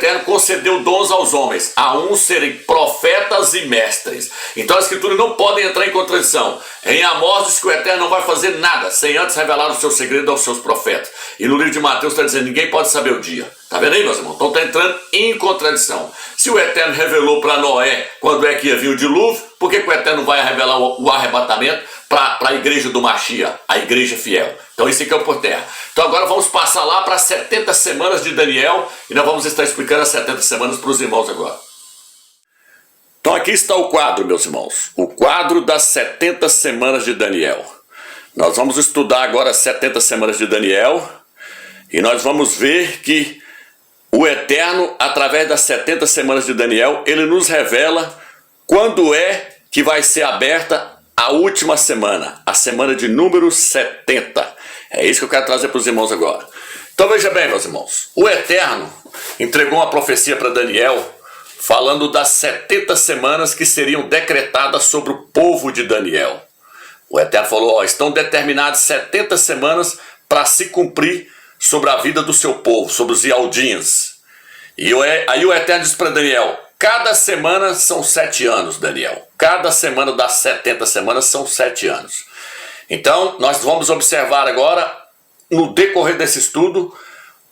Eterno concedeu dons aos homens, a uns serem profetas e mestres. Então a Escritura não pode entrar em contradição. Em Amós diz que o Eterno não vai fazer nada sem antes revelar o seu segredo aos seus profetas. E no livro de Mateus está dizendo, ninguém pode saber o dia. Tá vendo aí, meus irmãos? Então está entrando em contradição. Se o Eterno revelou para Noé quando é que ia vir o dilúvio, por que o Eterno vai revelar o arrebatamento para a igreja do Mashiach, a igreja fiel? Então isso aqui é o por terra. Então agora vamos passar lá para as 70 semanas de Daniel e nós vamos estar explicando as 70 semanas para os irmãos agora. Então aqui está o quadro, meus irmãos. O quadro das 70 semanas de Daniel. Nós vamos estudar agora as 70 semanas de Daniel e nós vamos ver que o Eterno, através das 70 semanas de Daniel, ele nos revela quando é que vai ser aberta a última semana, a semana de número 70. É isso que eu quero trazer para os irmãos agora. Então veja bem, meus irmãos, o Eterno entregou uma profecia para Daniel, falando das 70 semanas que seriam decretadas sobre o povo de Daniel. O Eterno falou, estão determinadas 70 semanas para se cumprir sobre a vida do seu povo, sobre os Ialdinhas. E aí o Eterno diz para Daniel, cada semana são 7 anos, Daniel. Cada semana das 70 semanas são 7 anos. Então, nós vamos observar agora, no decorrer desse estudo,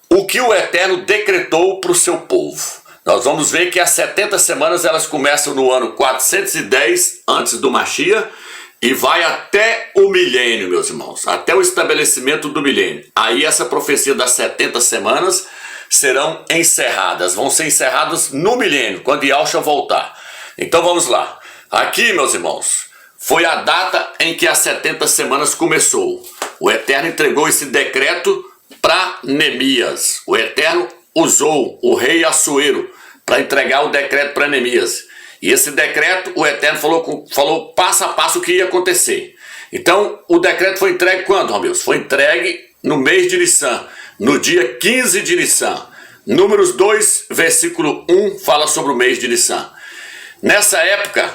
o que o Eterno decretou para o seu povo. Nós vamos ver que as 70 semanas elas começam no ano 410 antes do Mashiach e vai até o milênio, meus irmãos, até o estabelecimento do milênio. Aí essa profecia das 70 semanas serão encerradas, vão ser encerradas no milênio, quando Yahushua voltar. Então vamos lá. Aqui, meus irmãos, foi a data em que as 70 semanas começou. O Eterno entregou esse decreto para Neemias. O Eterno usou o rei Assuero para entregar o decreto para Neemias. E esse decreto, o Eterno falou passo a passo o que ia acontecer. Então, o decreto foi entregue quando, Romilson? Foi entregue no mês de Nissan, no dia 15 de Nissan. Números 2, versículo 1, fala sobre o mês de Nissan. Nessa época,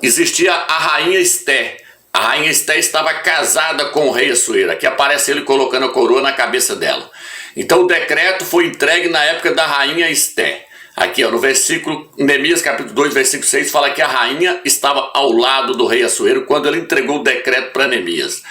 existia a rainha Esté. A rainha Esté estava casada com o rei Assuero. Aqui aparece ele colocando a coroa na cabeça dela. Então, o decreto foi entregue na época da rainha Esté. Aqui, ó, no versículo, Neemias capítulo 2, versículo 6, fala que a rainha estava ao lado do rei Assuero quando ele entregou o decreto para Neemias.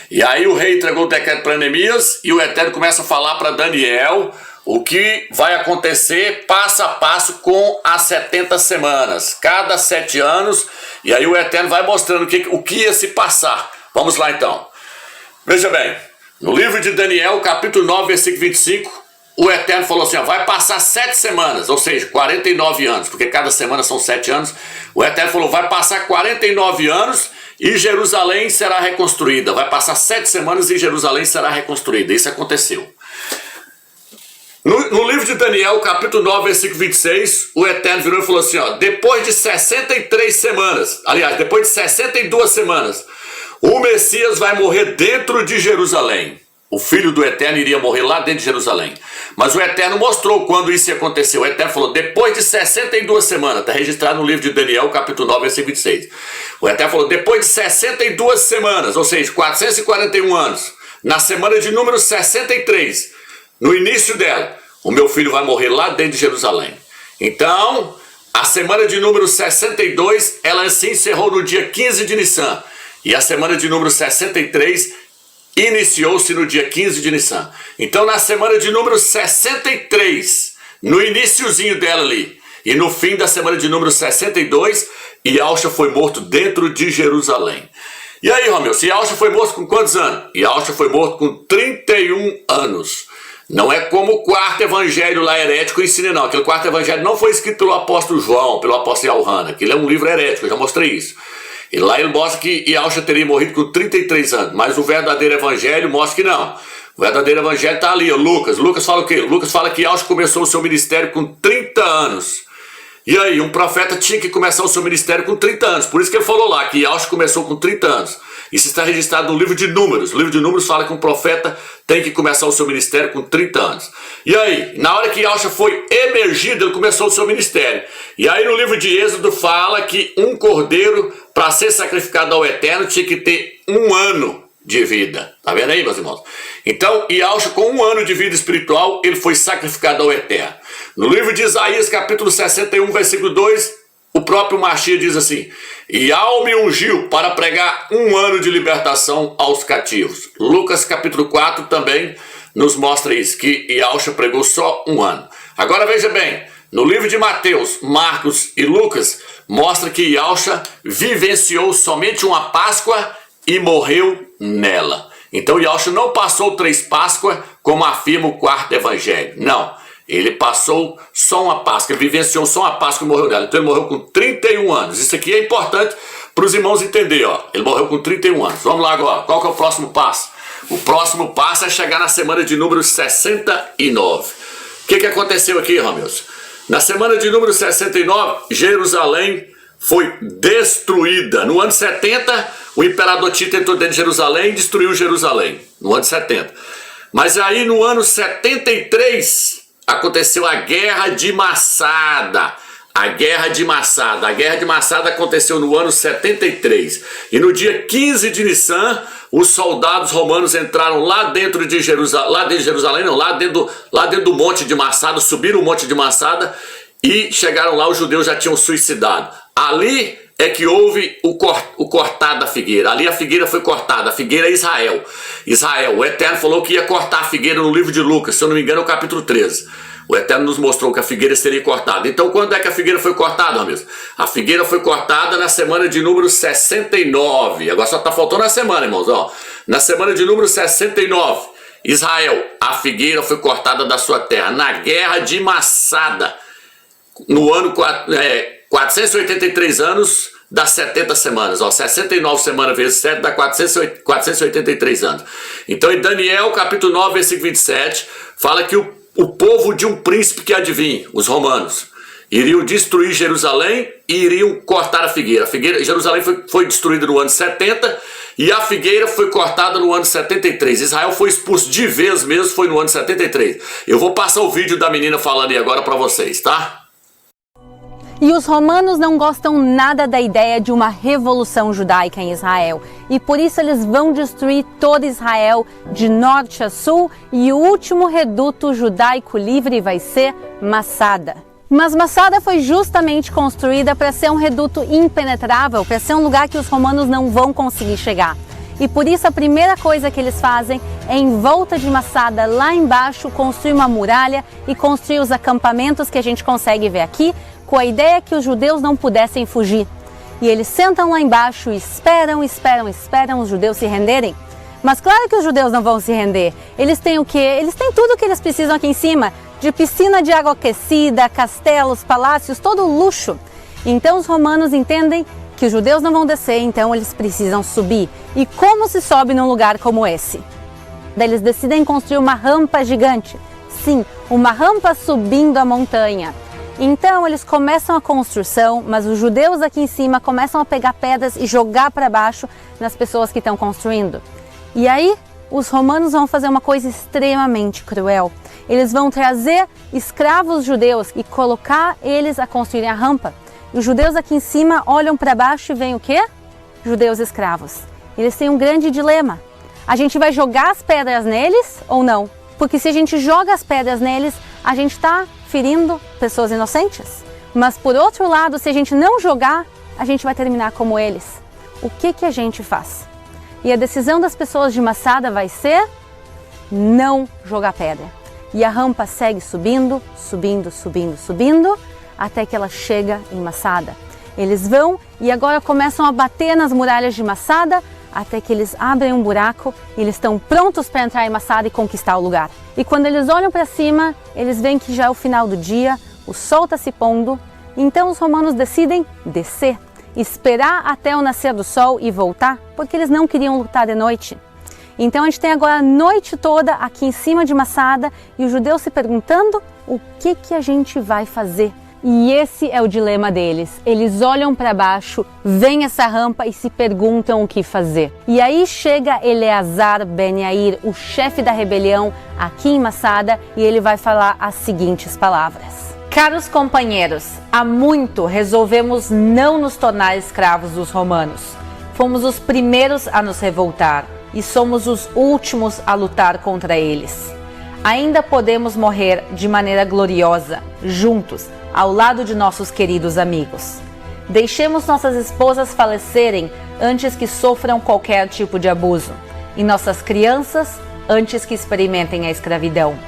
E aí o rei entregou o decreto para Neemias e o Eterno começa a falar para Daniel o que vai acontecer passo a passo com as 70 semanas, cada 7 anos, e aí o Eterno vai mostrando o que ia se passar. Vamos lá então. Veja bem, no livro de Daniel, capítulo 9, versículo 25, o Eterno falou assim, ó, vai passar 7 semanas, ou seja, 49 anos, porque cada semana são 7 anos. O Eterno falou, vai passar 49 anos e Jerusalém será reconstruída. Vai passar 7 semanas e Jerusalém será reconstruída. Isso aconteceu. No livro de Daniel, capítulo 9, versículo 26, o Eterno virou e falou assim, ó, depois de 63 semanas, aliás, depois de 62 semanas, o Messias vai morrer dentro de Jerusalém. O Filho do Eterno iria morrer lá dentro de Jerusalém. Mas o Eterno mostrou quando isso ia acontecer. O Eterno falou, depois de 62 semanas, está registrado no livro de Daniel, capítulo 9, versículo 26. O Eterno falou, depois de 62 semanas, ou seja, 441 anos, na semana de número 63, no início dela, o meu filho vai morrer lá dentro de Jerusalém. Então, a semana de número 62, ela se encerrou no dia 15 de Nissan. E a semana de número 63 iniciou-se no dia 15 de Nissan. Então, na semana de número 63, no iniciozinho dela ali, e no fim da semana de número 62, Yahushua foi morto dentro de Jerusalém. E aí, Romeu, se Yahushua foi morto com quantos anos? Yahushua foi morto com 31 anos. Não é como o quarto evangelho lá herético ensina, não. Aquele quarto evangelho não foi escrito pelo apóstolo João, pelo apóstolo Yohanan. Aquilo é um livro herético, eu já mostrei isso. E lá ele mostra que Yahushua teria morrido com 33 anos, mas o verdadeiro evangelho mostra que não. O verdadeiro evangelho está ali, ó, Lucas. Lucas fala o quê? Lucas fala que Yahushua começou o seu ministério com 30 anos. E aí, um profeta tinha que começar o seu ministério com 30 anos. Por isso que ele falou lá que Yahushua começou com 30 anos. Isso está registrado no livro de Números. O livro de Números fala que um profeta tem que começar o seu ministério com 30 anos. E aí, na hora que Yahushua foi emergido, ele começou o seu ministério. E aí no livro de Êxodo fala que um cordeiro, para ser sacrificado ao Eterno, tinha que ter 1 ano de vida. Tá vendo aí, meus irmãos? Então, Yahshua, com 1 ano de vida espiritual, ele foi sacrificado ao Eterno. No livro de Isaías, capítulo 61, versículo 2, o próprio Mashiach diz assim: Yahweh me ungiu para pregar 1 ano de libertação aos cativos. Lucas, capítulo 4, também nos mostra isso, que Yahshua pregou só 1 ano. Agora veja bem, no livro de Mateus, Marcos e Lucas, mostra que Yahshua vivenciou somente uma Páscoa e morreu nela. Então Yahshua não passou 3 Páscoas, como afirma o 4º evangelho. Não, ele passou só uma Páscoa, vivenciou só uma Páscoa e morreu nela. Então ele morreu com 31 anos. Isso aqui é importante para os irmãos entenderem, ó. Ele morreu com 31 anos. Vamos lá agora, qual que é o próximo passo? O próximo passo é chegar na semana de número 69. O que aconteceu aqui, Romilson? Na semana de número 69, Jerusalém foi destruída. No ano 70, o imperador Tito entrou dentro de Jerusalém e destruiu Jerusalém. No ano 70. Mas aí no ano 73, aconteceu a Guerra de Massada. A Guerra de Massada. A Guerra de Massada aconteceu no ano 73. E no dia 15 de Nissan, os soldados romanos entraram lá dentro de Jerusalém, lá dentro do Monte de Massada, subiram o Monte de Massada e chegaram lá, os judeus já tinham suicidado. Ali é que houve o cortar da figueira. Ali a figueira foi cortada, a figueira é Israel. O Eterno falou que ia cortar a figueira no livro de Lucas, se eu não me engano é o capítulo 13. O Eterno nos mostrou que a figueira seria cortada. Então quando é que a figueira foi cortada, amigos? A figueira foi cortada na semana de número 69. Agora só está faltando a semana, irmãos. Ó. Na semana de número 69, Israel, a figueira foi cortada da sua terra. Na Guerra de Massada, no ano 483 anos, dá 70 semanas. Ó. 69 semanas vezes 7 dá 483 anos. Então em Daniel, capítulo 9, versículo 27, fala que o povo de um príncipe que adivinha, os iriam destruir Jerusalém e iriam cortar a figueira. Jerusalém foi destruída no ano 70 e a figueira foi cortada no ano 73. Israel foi expulso de vez mesmo, foi no ano 73. Eu vou passar o vídeo da menina falando aí agora para vocês, tá? E os romanos não gostam nada da ideia de uma revolução judaica em Israel. E por isso eles vão destruir todo Israel de norte a sul. E o último reduto judaico livre vai ser Massada. Mas Massada foi justamente construída para ser um reduto impenetrável, para ser um lugar que os romanos não vão conseguir chegar. E por isso a primeira coisa que eles fazem é, em volta de Massada, lá embaixo, construir uma muralha e construir os acampamentos que a gente consegue ver aqui, com a ideia que os judeus não pudessem fugir. E eles sentam lá embaixo e esperam os judeus se renderem. Mas claro que os judeus não vão se render. Eles têm o quê? Eles têm tudo o que eles precisam aqui em cima. De piscina de água aquecida, castelos, palácios, todo luxo. Então os romanos entendem que os judeus não vão descer, então eles precisam subir. E como se sobe num lugar como esse? Daí eles decidem construir uma rampa gigante. Sim, uma rampa subindo a montanha. Então eles começam a construção, mas os judeus aqui em cima começam a pegar pedras e jogar para baixo nas pessoas que estão construindo. E aí os romanos vão fazer uma coisa extremamente cruel. Eles vão trazer escravos judeus e colocar eles a construírem a rampa. E os judeus aqui em cima olham para baixo e veem o quê? Judeus escravos. Eles têm um grande dilema. A gente vai jogar as pedras neles ou não? Porque se a gente joga as pedras neles, a gente está ferindo pessoas inocentes. Mas por outro lado, se a gente não jogar, a gente vai terminar como eles. O que a gente faz? E a decisão das pessoas de Massada vai ser não jogar pedra. E a rampa segue subindo, até que ela chega em Massada. Eles vão e agora começam a bater nas muralhas de Massada, até que eles abrem um buraco e eles estão prontos para entrar em Massada e conquistar o lugar. E quando eles olham para cima, eles veem que já é o final do dia, o sol está se pondo, então os romanos decidem descer, esperar até o nascer do sol e voltar, porque eles não queriam lutar de noite. Então a gente tem agora a noite toda aqui em cima de Massada e os judeus se perguntando o que a gente vai fazer. E esse é o dilema deles. Eles olham para baixo, veem essa rampa e se perguntam o que fazer. E aí chega Eleazar Ben Yair, o chefe da rebelião aqui em Massada, e ele vai falar as seguintes palavras. Caros companheiros, há muito resolvemos não nos tornar escravos dos romanos. Fomos os primeiros a nos revoltar. e somos os últimos a lutar contra eles. Ainda podemos morrer de maneira gloriosa, juntos, ao lado de nossos queridos amigos. Deixemos nossas esposas falecerem antes que sofram qualquer tipo de abuso, e nossas crianças antes que experimentem a escravidão.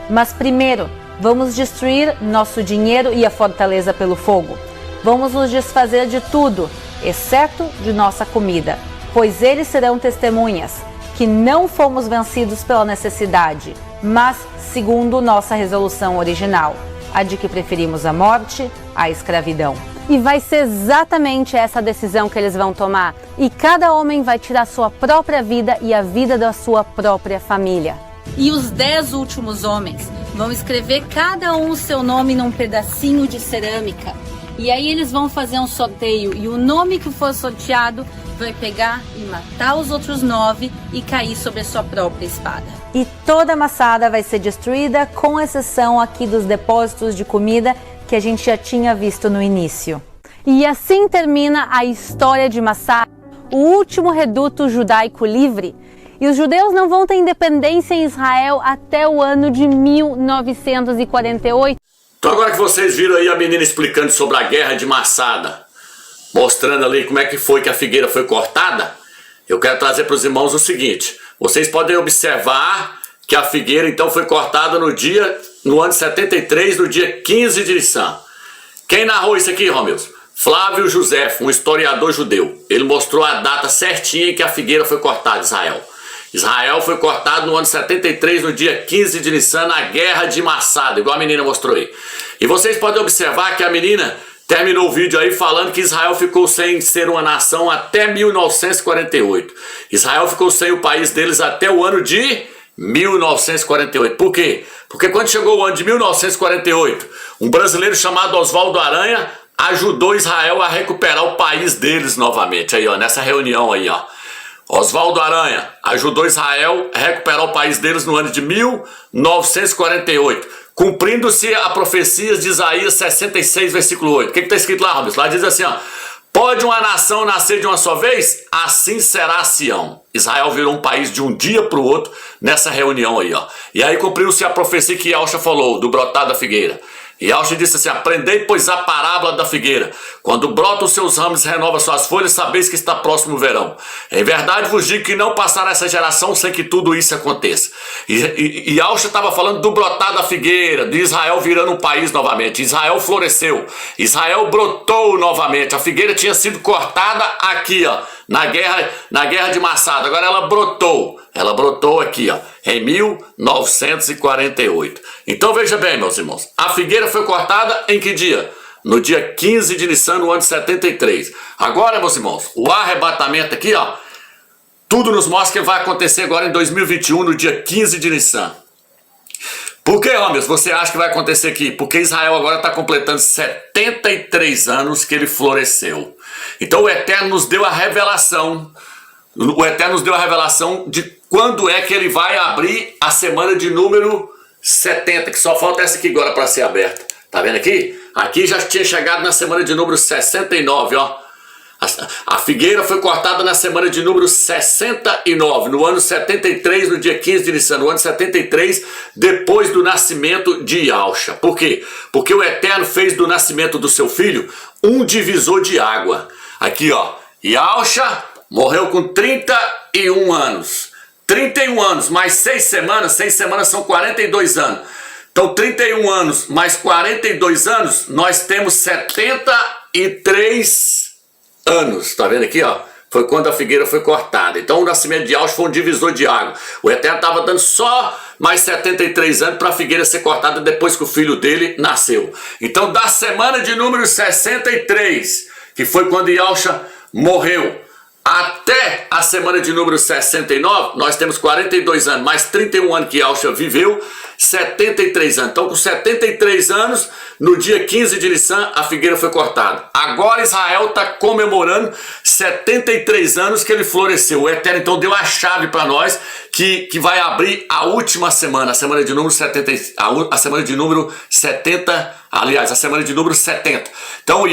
Mas primeiro, vamos destruir nosso dinheiro e a fortaleza pelo fogo. Vamos nos desfazer de tudo, exceto de nossa comida, pois eles serão testemunhas que não fomos vencidos pela necessidade, mas segundo nossa resolução original, a de que preferimos a morte à escravidão. E vai ser exatamente essa decisão que eles vão tomar. E cada homem vai tirar sua própria vida e a vida da sua própria família. E os 10 últimos homens vão escrever cada um o seu nome num pedacinho de cerâmica. E aí eles vão fazer um sorteio e o nome que for sorteado vai pegar e matar os outros 9 e cair sobre a sua própria espada. E toda a Massada vai ser destruída, com exceção aqui dos depósitos de comida que a gente já tinha visto no início. E assim termina a história de Massada, o último reduto judaico livre. E os judeus não vão ter independência em Israel até o ano de 1948. Então agora que vocês viram aí a menina explicando sobre a guerra de Massada, mostrando ali como é que foi que a figueira foi cortada, eu quero trazer para os irmãos o seguinte: vocês podem observar que a figueira então foi cortada no ano 73, no dia 15 de Nissan. Quem narrou isso aqui, Romeus? Flávio Josefo, um historiador judeu. Ele mostrou a data certinha em que a figueira foi cortada em Israel. Israel foi cortado no ano 73, no dia 15 de Nissan, na guerra de Massada, igual a menina mostrou aí. E vocês podem observar que a menina terminou o vídeo aí falando que Israel ficou sem ser uma nação até 1948. Israel ficou sem o país deles até o ano de 1948. Por quê? Porque quando chegou o ano de 1948, um brasileiro chamado Oswaldo Aranha ajudou Israel a recuperar o país deles novamente. Aí, ó, nessa reunião aí, ó. Oswaldo Aranha ajudou Israel a recuperar o país deles no ano de 1948, cumprindo-se a profecia de Isaías 66, versículo 8. O que está escrito lá, Robson? Lá diz assim, ó: pode uma nação nascer de uma só vez? Assim será Sião. Israel virou um país de um dia para o outro nessa reunião aí, ó. E aí cumpriu-se a profecia que Yahshua falou, do brotar da figueira. E Yahshua disse assim: aprendei, pois, a parábola da figueira. Quando brotam os seus ramos e renova suas folhas, sabeis que está próximo o verão. Em verdade vos digo que não passará essa geração sem que tudo isso aconteça. E Yahshua estava falando do brotar da figueira, de Israel virando um país novamente. Israel floresceu, Israel brotou novamente. A figueira tinha sido cortada aqui, ó, na guerra de Massada. Agora ela brotou aqui, ó, em 1948. Então veja bem, meus irmãos, a figueira foi cortada em que dia? No dia 15 de Nissan, no ano de 73. Agora, meus irmãos, o arrebatamento aqui, ó, tudo nos mostra que vai acontecer agora em 2021, no dia 15 de Nissan. Por que, homens, você acha que vai acontecer aqui? Porque Israel agora está completando 73 anos que ele floresceu. Então o Eterno nos deu a revelação. O Eterno nos deu a revelação de quando é que ele vai abrir a semana de número 70, que só falta essa aqui agora para ser aberta. Tá vendo aqui? Aqui já tinha chegado na semana de número 69, ó. A figueira foi cortada na semana de número 69, no ano 73, no dia 15 de Nissan, no ano 73, depois do nascimento de Yahshua. Por quê? Porque o Eterno fez do nascimento do seu filho um divisor de água. Aqui, ó, Yahshua morreu com 31 anos. 31 anos, mais 6 semanas são 42 anos. Então 31 anos mais 42 anos, nós temos 73 anos. Tá vendo aqui, ó? Foi quando a figueira foi cortada. Então o nascimento de Yahshua foi um divisor de água. O Eterno estava dando só mais 73 anos para a figueira ser cortada depois que o filho dele nasceu. Então da semana de número 63, que foi quando Yahshua morreu, até a semana de número 69, nós temos 42 anos, mais 31 anos que Yahshua viveu, 73 anos. Então, com 73 anos, no dia 15 de Nissan, a figueira foi cortada. Agora Israel está comemorando 73 anos que ele floresceu. O Eterno então deu a chave para nós que vai abrir a última semana, a semana de número 70, a semana de número 70, aliás, a semana de número 70. Então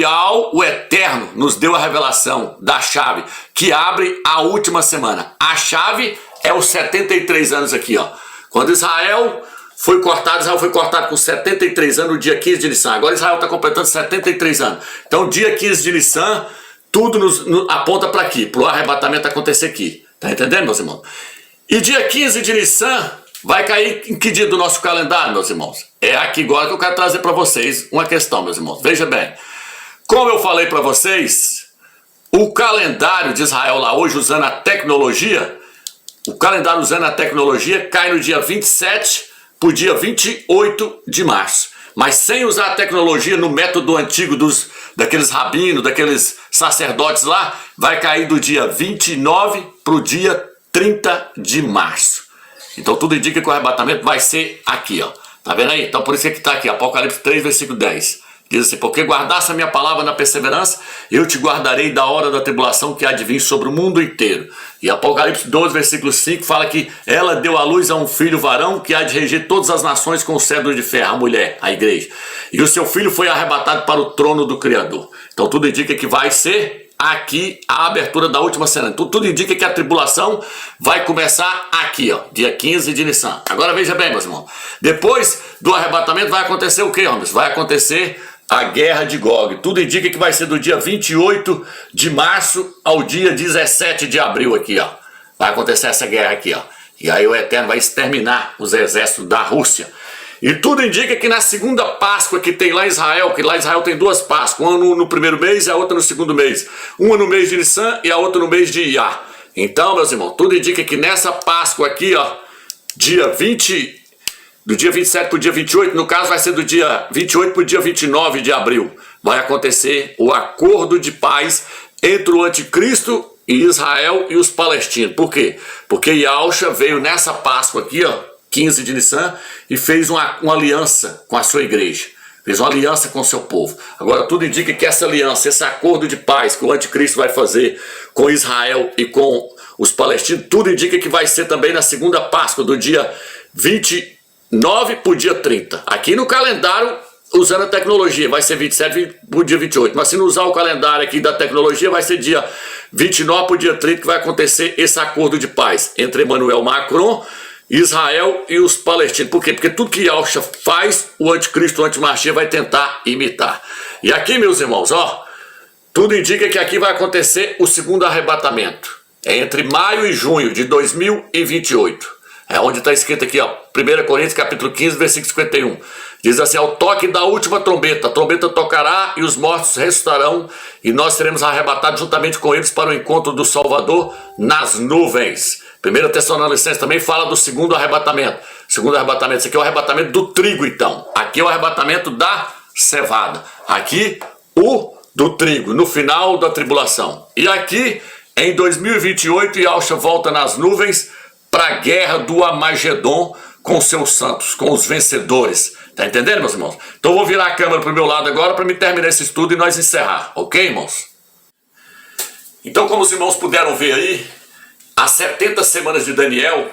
o Eterno nos deu a revelação da chave que abre a última semana. A chave é os 73 anos aqui, ó. Quando Israel foi cortado com 73 anos no dia 15 de Nissan. Agora Israel está completando 73 anos. Então dia 15 de Nissan, tudo nos aponta para aqui, para o arrebatamento acontecer aqui. Tá entendendo, meus irmãos? E dia 15 de Nissan vai cair em que dia do nosso calendário, meus irmãos? É aqui agora que eu quero trazer para vocês uma questão, meus irmãos. Veja bem, como eu falei para vocês, o calendário de Israel lá hoje, usando a tecnologia, cai no dia 27 para o dia 28 de março. Mas sem usar a tecnologia no método antigo daqueles rabinos, daqueles sacerdotes lá, vai cair do dia 29 para o dia 30 de março. Então tudo indica que o arrebatamento vai ser aqui, ó. Tá vendo aí? Então por isso que está aqui, Apocalipse 3, versículo 10. Diz assim: porque guardasse a minha palavra na perseverança, eu te guardarei da hora da tribulação que há de vir sobre o mundo inteiro. E Apocalipse 12, versículo 5 fala que ela deu à luz a um filho varão que há de reger todas as nações com o cetro de ferro, a mulher, a igreja. E o seu filho foi arrebatado para o trono do Criador. Então tudo indica que vai ser aqui a abertura da última cena. Então, tudo indica que a tribulação vai começar aqui, ó, dia 15 de Nissan. Agora veja bem, meus irmãos. Depois do arrebatamento vai acontecer o que, homens? Vai acontecer a guerra de Gog. Tudo indica que vai ser do dia 28 de março ao dia 17 de abril aqui, ó. Vai acontecer essa guerra aqui, ó. E aí o Eterno vai exterminar os exércitos da Rússia. E tudo indica que na segunda Páscoa que tem lá em Israel, que lá em Israel tem duas Páscoas, uma no primeiro mês e a outra no segundo mês. Uma no mês de Nissan e a outra no mês de Iyar. Então, meus irmãos, tudo indica que nessa Páscoa aqui, ó, do dia 27 para o dia 28, no caso vai ser do dia 28 para o dia 29 de abril, vai acontecer o acordo de paz entre o anticristo e Israel e os palestinos. Por quê? Porque Yahushua veio nessa Páscoa aqui, ó, 15 de Nissan, e fez uma aliança com a sua igreja, fez uma aliança com o seu povo. Agora tudo indica que essa aliança, esse acordo de paz que o anticristo vai fazer com Israel e com os palestinos, tudo indica que vai ser também na segunda Páscoa, do dia 29 para o dia 30. Aqui no calendário, usando a tecnologia, vai ser 27 para o dia 28. Mas se não usar o calendário aqui da tecnologia, vai ser dia 29 para o dia 30 que vai acontecer esse acordo de paz entre Emmanuel Macron, Israel e os palestinos. Por quê? Porque tudo que Yahushua faz, o anticristo, o antimarchia vai tentar imitar. E aqui, meus irmãos, ó, tudo indica que aqui vai acontecer o segundo arrebatamento. É entre maio e junho de 2028. É onde está escrito aqui, ó, 1 Coríntios capítulo 15, versículo 51. Diz assim: ao toque da última trombeta, a trombeta tocará e os mortos ressuscitarão, e nós seremos arrebatados juntamente com eles para o encontro do Salvador nas nuvens. 1 Tessalonicenses também fala do segundo arrebatamento. Segundo arrebatamento, esse aqui é o arrebatamento do trigo, então. Aqui é o arrebatamento da cevada. Aqui, o do trigo, no final da tribulação. E aqui, em 2028, Yahushua volta nas nuvens para a guerra do Amagedon com seus santos, com os vencedores. Tá entendendo, meus irmãos? Então eu vou virar a câmera para o meu lado agora para me terminar esse estudo e nós encerrar. Ok, irmãos? Então, como os irmãos puderam ver aí, as 70 semanas de Daniel,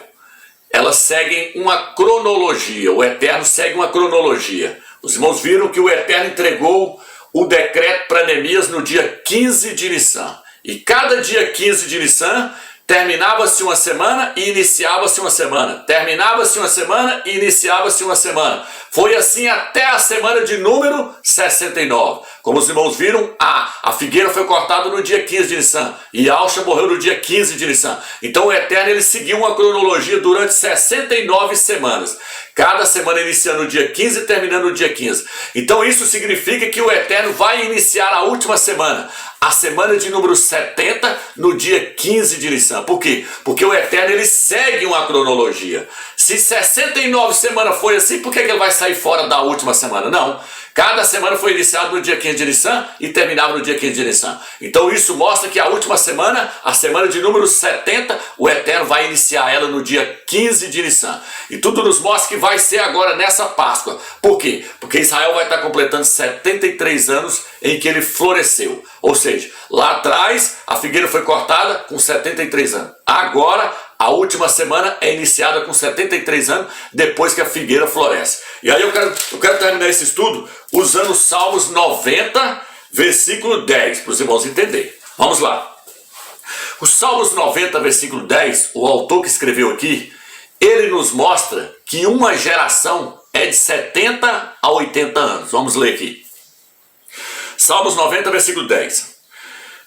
elas seguem uma cronologia. O Eterno segue uma cronologia. Os irmãos viram que o Eterno entregou o decreto para Neemias no dia 15 de Nissan. E cada dia 15 de Nissan, terminava-se uma semana e iniciava-se uma semana. Terminava-se uma semana e iniciava-se uma semana. Foi assim até a semana de número 69. Como os irmãos viram, a figueira foi cortada no dia 15 de Nissan. E Yahushua morreu no dia 15 de Nissan. Então o Eterno ele seguiu uma cronologia durante 69 semanas. Cada semana iniciando no dia 15 e terminando no dia 15. Então isso significa que o Eterno vai iniciar a última semana. a semana de número 70 no dia 15 de Nissan. Por quê? Porque o Eterno ele segue uma cronologia. Se 69 semanas foi assim, por que ele vai sair fora da última semana? Não. Cada semana foi iniciada no dia 15 de Nissan e terminava no dia 15 de Nissan. Então isso mostra que a última semana, a semana de número 70, o Eterno vai iniciar ela no dia 15 de Nissan. E tudo nos mostra que vai ser agora nessa Páscoa. Por quê? Porque Israel vai estar completando 73 anos em que ele floresceu. Ou seja, lá atrás a figueira foi cortada com 73 anos. Agora a última semana é iniciada com 73 anos, depois que a figueira floresce. E aí eu quero terminar esse estudo usando Salmos 90, versículo 10, para os irmãos entenderem. Vamos lá. O Salmos 90, versículo 10, o autor que escreveu aqui, ele nos mostra que uma geração é de 70 a 80 anos. Vamos ler aqui. Salmos 90, versículo 10.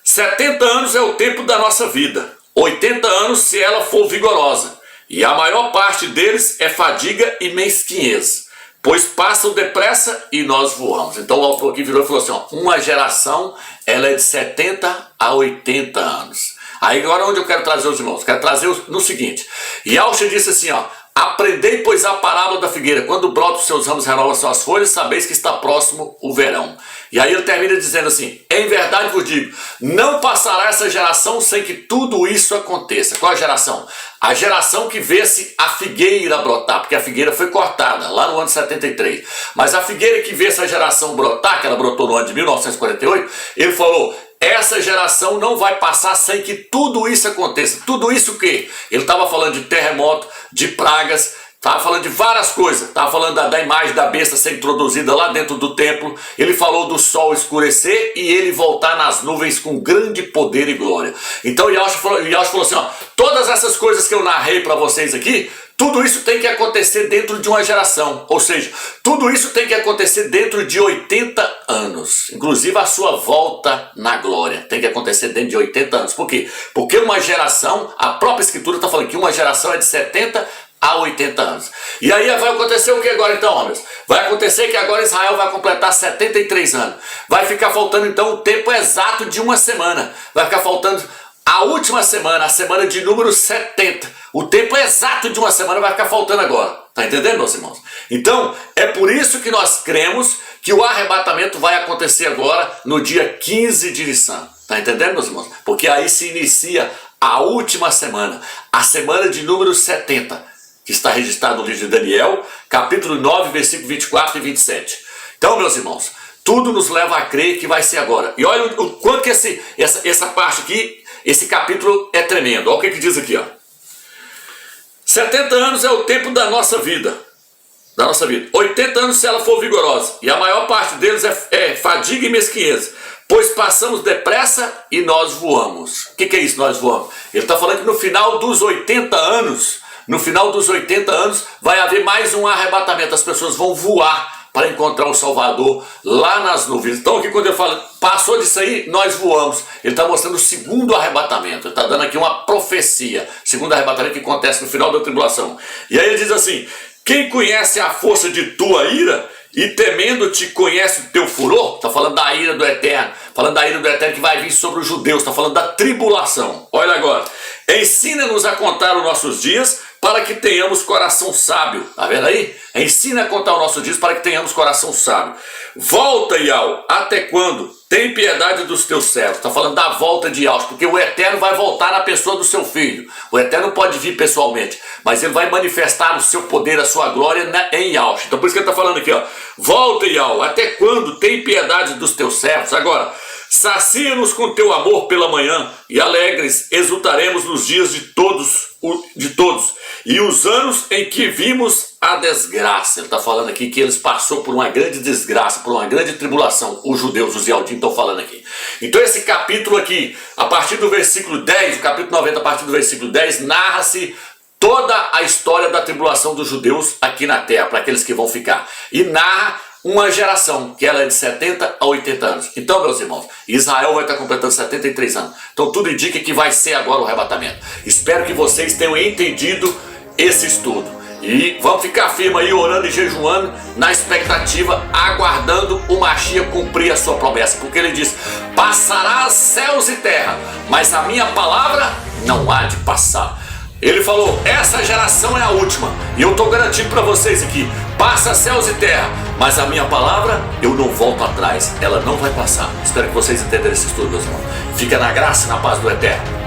70 anos é o tempo da nossa vida. 80 anos se ela for vigorosa, e a maior parte deles é fadiga e mesquinhez, pois passam depressa e nós voamos. Então o autor aqui virou e falou assim, ó, uma geração ela é de 70 a 80 anos. Aí agora onde eu quero trazer os irmãos? Quero trazer no seguinte, Yahshua disse assim, ó, aprendei pois a parábola da figueira, quando brotam os seus ramos, renovam suas folhas, sabeis que está próximo o verão. E aí ele termina dizendo assim, em verdade vos digo, não passará essa geração sem que tudo isso aconteça. Qual a geração? A geração que vê-se a figueira brotar, porque a figueira foi cortada lá no ano de 73. Mas a figueira que vê essa geração brotar, que ela brotou no ano de 1948, ele falou, essa geração não vai passar sem que tudo isso aconteça. Tudo isso o quê? Ele estava falando de terremoto, de pragas, estava falando de várias coisas. Estava falando da imagem da besta ser introduzida lá dentro do templo. Ele falou do sol escurecer e ele voltar nas nuvens com grande poder e glória. Então Yahshua falou assim, ó, todas essas coisas que eu narrei para vocês aqui, tudo isso tem que acontecer dentro de uma geração. Ou seja, tudo isso tem que acontecer dentro de 80 anos. Inclusive a sua volta na glória tem que acontecer dentro de 80 anos. Por quê? Porque uma geração, a própria escritura está falando que uma geração é de 70 a 80 anos. E aí vai acontecer o que agora então, homens? Vai acontecer que agora Israel vai completar 73 anos. Vai ficar faltando então o tempo exato de uma semana. Vai ficar faltando a última semana, a semana de número 70. O tempo exato de uma semana vai ficar faltando agora. Tá entendendo, meus irmãos? Então, é por isso que nós cremos que o arrebatamento vai acontecer agora no dia 15 de Nissan. Tá entendendo, meus irmãos? Porque aí se inicia a última semana, a semana de número 70, que está registrado no livro de Daniel, capítulo 9, versículo 24 e 27. Então, meus irmãos, tudo nos leva a crer que vai ser agora. E olha o quanto que essa parte aqui, esse capítulo é tremendo. Olha o que diz aqui, ó. 70 anos é o tempo da nossa vida. 80 anos se ela for vigorosa. E a maior parte deles é fadiga e mesquinhez. Pois passamos depressa e nós voamos. O que é isso, nós voamos? Ele está falando que no final dos 80 anos, vai haver mais um arrebatamento. As pessoas vão voar para encontrar o Salvador lá nas nuvens. Então aqui quando ele fala, passou disso aí, nós voamos. Ele está mostrando o segundo arrebatamento. Ele está dando aqui uma profecia. Segundo arrebatamento que acontece no final da tribulação. E aí ele diz assim, quem conhece a força de tua ira e temendo-te conhece o teu furor? Está falando da ira do Eterno. Falando da ira do Eterno que vai vir sobre os judeus. Está falando da tribulação. Olha agora. Ensina-nos a contar os nossos dias para que tenhamos coração sábio. Está vendo aí? Ensina a contar os nossos dias para que tenhamos coração sábio. Volta, Yahweh, até quando? Tem piedade dos teus servos. Está falando da volta de Yahweh, porque o Eterno vai voltar na pessoa do seu filho. O Eterno pode vir pessoalmente, mas ele vai manifestar o seu poder, a sua glória em Yahweh. Então por isso que ele está falando aqui, ó. Volta, Yahweh, até quando? Tem piedade dos teus servos. Agora, sacia-nos com teu amor pela manhã e alegres exultaremos nos dias de todos e os anos em que vimos a desgraça. Ele está falando aqui que eles passaram por uma grande desgraça, por uma grande tribulação. Os judeus, os Yaldim estão falando aqui. Então esse capítulo aqui, a partir do versículo 10, o capítulo 90, a partir do versículo 10, narra-se toda a história da tribulação dos judeus aqui na terra, para aqueles que vão ficar. E narra uma geração, que ela é de 70 a 80 anos. Então, meus irmãos, Israel vai estar completando 73 anos. Então tudo indica que vai ser agora o arrebatamento. Espero que vocês tenham entendido esse estudo. E vamos ficar firme aí, orando e jejuando, na expectativa, aguardando o Mashiach cumprir a sua promessa. Porque ele diz: passará céus e terra, mas a minha palavra não há de passar. Ele falou: essa geração é a última. E eu estou garantindo para vocês aqui: passa céus e terra, mas a minha palavra eu não volto atrás. Ela não vai passar. Espero que vocês entendam esse estudo, meus irmãos. Fica na graça e na paz do Eterno.